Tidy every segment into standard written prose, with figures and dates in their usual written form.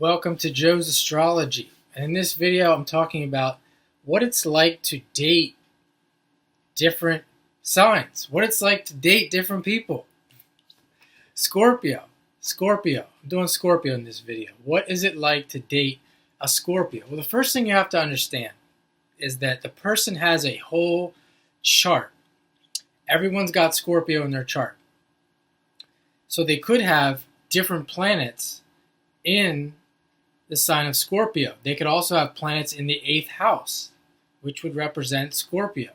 Welcome to Joe's Astrology. And in this video, I'm talking about what it's like to date different signs, what it's like to date different people. Scorpio. I'm doing Scorpio in this video. What is it like to date a Scorpio? Well, the first thing you have to understand is that the person has a whole chart. Everyone's got Scorpio in their chart. So they could have different planets in the sign of Scorpio. They could also have planets in the 8th house, which would represent Scorpio.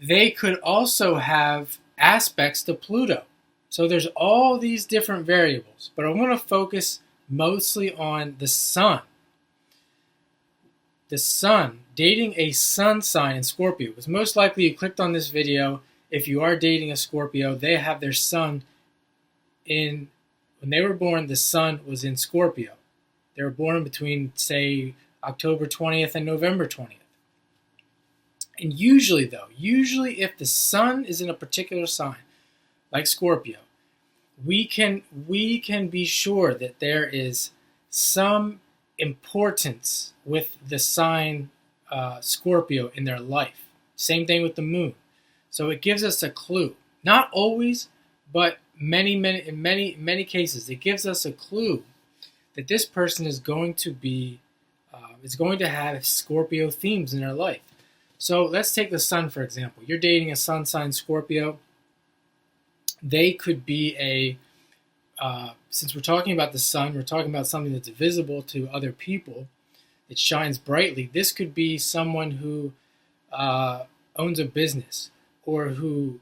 They could also have aspects to Pluto. So there's all these different variables, but I want to focus mostly on the sun. The sun, dating a sun sign in Scorpio, because most likely you clicked on this video. If you are dating a Scorpio, they have their sun in, when they were born, the sun was in Scorpio. They were born between, say, October 20th and November 20th. And usually if the sun is in a particular sign, like Scorpio, we can be sure that there is some importance with the sign Scorpio in their life. Same thing with the moon. So it gives us a clue. Not always, but in many cases, it gives us a clue that this person is going to have Scorpio themes in their life. So let's take the sun, for example. You're dating a sun sign Scorpio. They could be since we're talking about the sun, we're talking about something that's visible to other people. It shines brightly. This could be someone who owns a business or who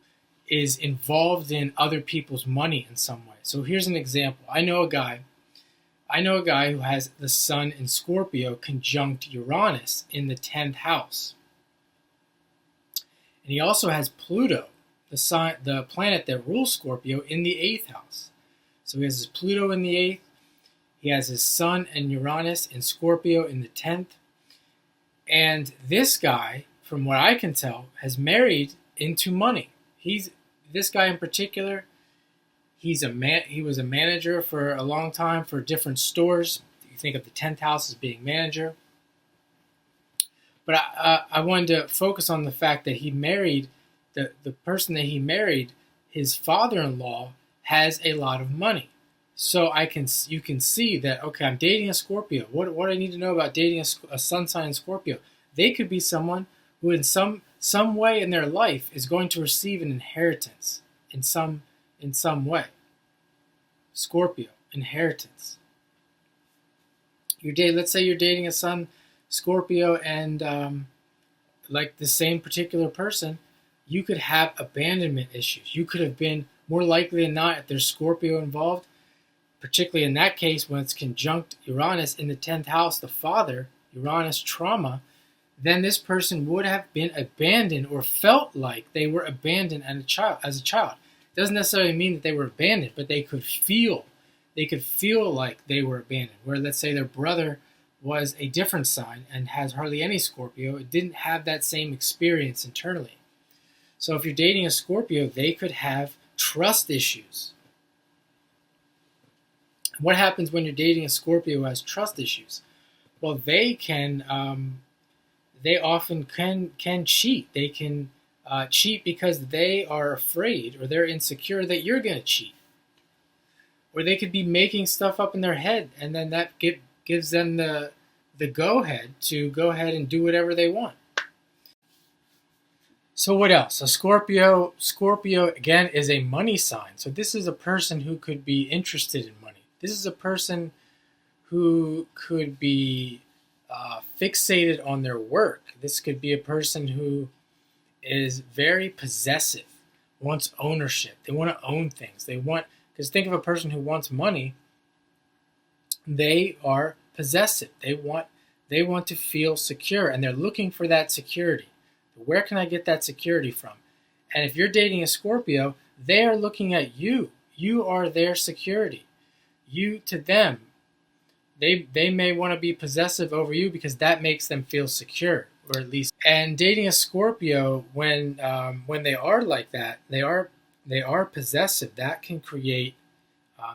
is involved in other people's money in some way. So here's an example. I know a guy who has the sun in Scorpio conjunct Uranus in the 10th house. And he also has Pluto, the planet that rules Scorpio, in the 8th house. So he has his Pluto in the 8th. He has his sun and Uranus in Scorpio in the 10th. And this guy, from what I can tell, has married into money. This guy in particular, he was a manager for a long time for different stores. You think of the 10th house as being manager. But I wanted to focus on the fact that he married, the person that he married, his father-in-law has a lot of money. So you can see that, okay, I'm dating a Scorpio. What do I need to know about dating a sun sign Scorpio? They could be someone who in some way in their life is going to receive an inheritance in some way. Scorpio, inheritance. Let's say you're dating a sun Scorpio, and like the same particular person, you could have abandonment issues. You could have been, more likely than not, if there's Scorpio involved, particularly in that case when it's conjunct Uranus in the 10th house, the father, Uranus trauma, then this person would have been abandoned or felt like they were abandoned as a child. It doesn't necessarily mean that they were abandoned, but they could feel like they were abandoned. Where let's say their brother was a different sign and has hardly any Scorpio, it didn't have that same experience internally. So if you're dating a Scorpio, they could have trust issues. What happens when you're dating a Scorpio who has trust issues? Well, they often can cheat. They can cheat because they are afraid or they're insecure that you're going to cheat. Or they could be making stuff up in their head, and then that gives them the go-ahead to go ahead and do whatever they want. So what else? So Scorpio again is a money sign. So this is a person who could be interested in money. This is a person who could be fixated on their work. This could be a person who is very possessive, wants ownership. They want to own things. Because think of a person who wants money. They are possessive. They want to feel secure, and they're looking for that security. Where can I get that security from? And if you're dating a Scorpio, they are looking at you. You are their security. You to them. They may want to be possessive over you because that makes them feel secure, or at least. And dating a Scorpio, when they are like that, they are possessive. That can create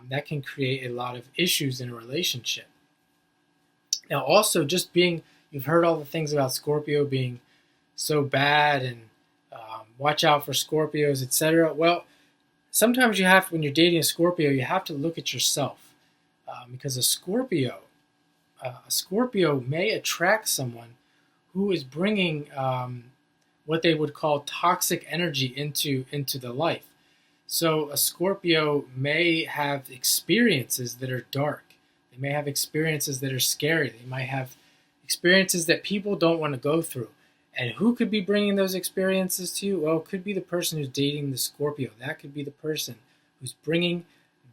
that can create a lot of issues in a relationship. Now, also, just being, you've heard all the things about Scorpio being so bad and watch out for Scorpios, etc. Well, sometimes you have, when you're dating a Scorpio, you have to look at yourself, because a Scorpio may attract someone who is bringing what they would call toxic energy into the life. So a Scorpio may have experiences that are dark. They may have experiences that are scary. They might have experiences that people don't want to go through. And who could be bringing those experiences to you? Well, it could be the person who's dating the Scorpio. That could be the person who's bringing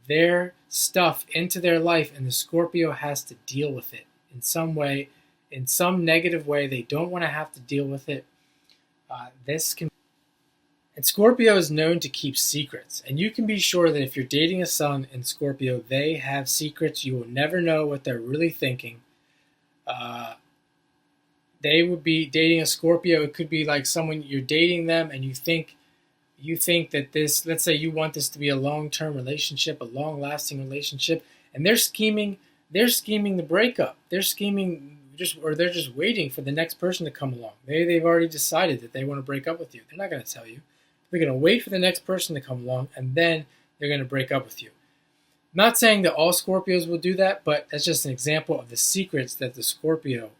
their stuff into their life, and the Scorpio has to deal with it in some way, in some negative way. They don't want to have to deal with it. And Scorpio is known to keep secrets. And you can be sure that if you're dating a Sun in Scorpio, they have secrets. You will never know what they're really thinking. They would be dating a Scorpio. It could be like someone, you're dating them and you think that this, let's say you want this to be a long-term relationship, a long-lasting relationship, and they're scheming the breakup. They're scheming they're just waiting for the next person to come along. Maybe they've already decided that they want to break up with you. They're not going to tell you. They're going to wait for the next person to come along, and then they're going to break up with you. I'm not saying that all Scorpios will do that, but that's just an example of the secrets that the Scorpios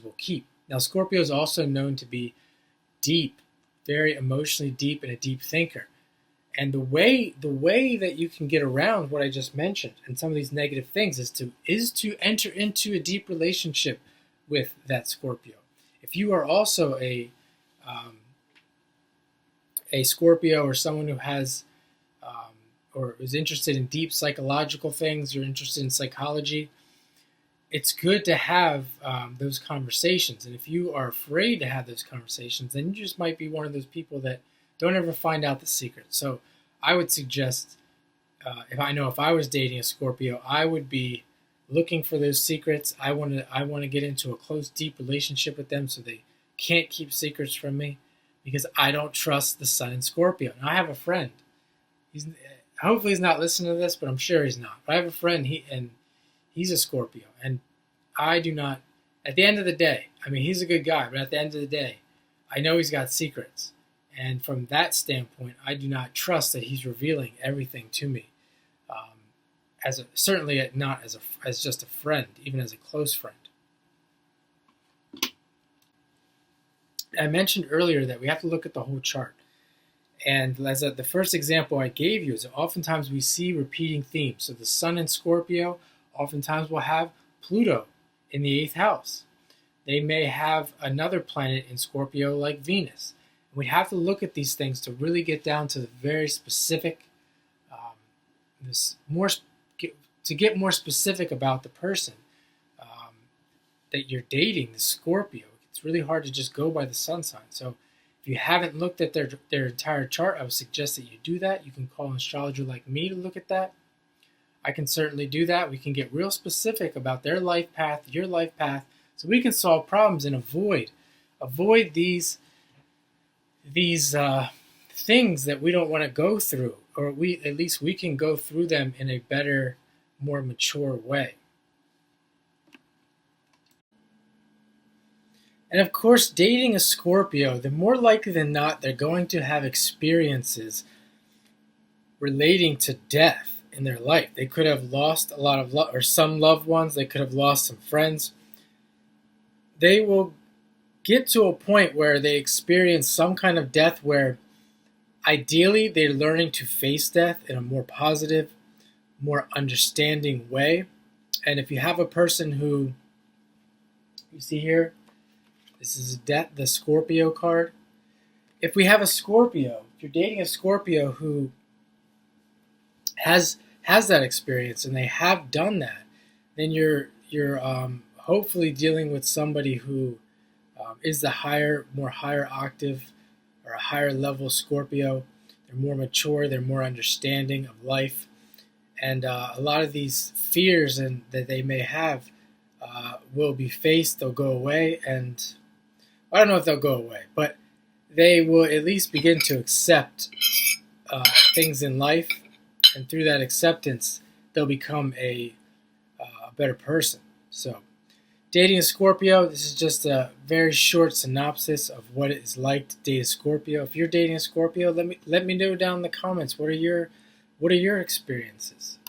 will keep. Now, Scorpio is also known to be deep, very emotionally deep, and a deep thinker. And the way that you can get around what I just mentioned and some of these negative things is to enter into a deep relationship with that Scorpio. If you are also a Scorpio, or someone who has or is interested in deep psychological things, you're interested in psychology, it's good to have those conversations. And if you are afraid to have those conversations, then you just might be one of those people that don't ever find out the secret. So I would suggest, if I was dating a Scorpio, I would be looking for those secrets. I want to get into a close, deep relationship with them so they can't keep secrets from me, because I don't trust the Sun in Scorpio. And I have a friend. Hopefully he's not listening to this, but I'm sure he's not. But I have a friend, he's a Scorpio, and I do not, at the end of the day, I mean, he's a good guy, but at the end of the day, I know he's got secrets. And from that standpoint, I do not trust that he's revealing everything to me. Certainly not as just a friend, even as a close friend. I mentioned earlier that we have to look at the whole chart. And the first example I gave you is that oftentimes we see repeating themes. So the Sun in Scorpio oftentimes will have Pluto in the 8th house. They may have another planet in Scorpio like Venus. And we have to look at these things to really get down to the very specific, to get more specific about the person that you're dating, the Scorpio. It's really hard to just go by the Sun sign. So if you haven't looked at their entire chart, I would suggest that you do that. You can call an astrologer like me to look at that. I can certainly do that. We can get real specific about their life path, your life path, so we can solve problems and avoid these things that we don't want to go through, or at least we can go through them in a better, more mature way. And of course, dating a Scorpio, the more likely than not, they're going to have experiences relating to death in their life. They could have lost a lot of or some loved ones. They could have lost some friends. They will get to a point where they experience some kind of death where ideally they're learning to face death in a more positive, more understanding way. And if you have a person who, you see here, this is the Scorpio card. If we have a Scorpio, if you're dating a Scorpio who has that experience and they have done that, then you're hopefully dealing with somebody who is the more higher octave or a higher level Scorpio. They're more mature, they're more understanding of life, and a lot of these fears that they may have will be faced. They'll go away, and I don't know if they'll go away, but they will at least begin to accept things in life and through that acceptance, they'll become a better person. So, dating a Scorpio, this is just a very short synopsis of what it is like to date a Scorpio. If you're dating a Scorpio, let me know down in the comments what are your experiences.